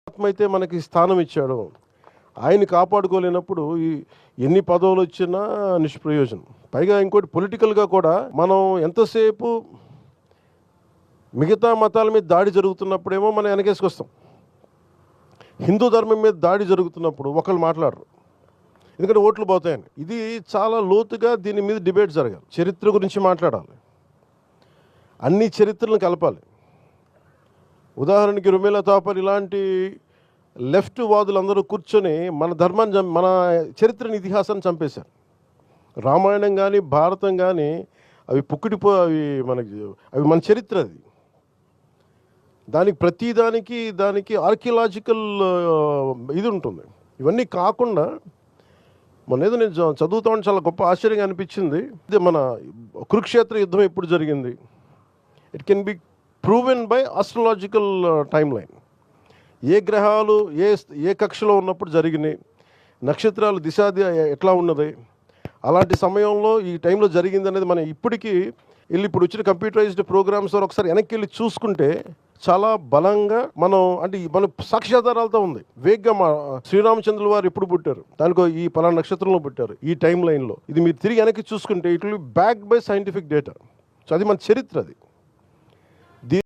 అయితే మనకి స్థానం ఇచ్చాడు. ఆయన్ని కాపాడుకోలేనప్పుడు ఎన్ని పదవులు వచ్చినా నిష్ప్రయోజనం. పైగా ఇంకోటి పొలిటికల్గా కూడా మనం ఎంతసేపు మిగతా మతాల మీద దాడి జరుగుతున్నప్పుడేమో మనం వెనకేసుకొస్తాం. హిందూ ధర్మం మీద దాడి జరుగుతున్నప్పుడు ఒకళ్ళు మాట్లాడరు, ఎందుకంటే ఓట్లు పోతాయని. ఇది చాలా లోతుగా దీని మీద డిబేట్ జరగాలి. చరిత్ర గురించి మాట్లాడాలి, అన్ని చరిత్రలను కలపాలి. ఉదాహరణకి రుమేలా తాపర్ ఇలాంటి లెఫ్ట్ వాదులందరూ కూర్చొని మన ధర్మాన్ని మన చరిత్రని ఇతిహాసాన్ని చంపేశారు. రామాయణం కానీ భారతం కానీ అవి అవి మన చరిత్ర. అది దానికి దానికి ఆర్కియలాజికల్ ఇది ఉంటుంది. ఇవన్నీ కాకుండా ఏదో నేను చదువుతామని చాలా గొప్ప ఆశ్చర్యంగా అనిపించింది. ఇది మన కురుక్షేత్ర యుద్ధం ఎప్పుడు జరిగింది? It can be proven by astrological time line. ఏ గ్రహాలు ఏ కక్షలో ఉన్నప్పుడు జరిగినాయి, నక్షత్రాలు దిశాది ఎట్లా ఉన్నది, అలాంటి సమయంలో ఈ టైంలో జరిగింది అనేది మనం ఇప్పటికీ ఇప్పుడు వచ్చిన కంప్యూటరైజ్డ్ ప్రోగ్రామ్స్ ద్వారా ఒకసారి వెనక్కి వెళ్ళి చూసుకుంటే చాలా బలంగా మన సాక్ష్యాధారాలతో ఉంది. వేగ్గా శ్రీరామచంద్రుల వారు ఎప్పుడు పుట్టారు, దానికో ఈ పలానా నక్షత్రంలో పుట్టారు, ఈ టైం లైన్లో, ఇది మీరు తిరిగి వెనక్కి చూసుకుంటే it will be backed by scientific data. So అది మన చరిత్ర. అది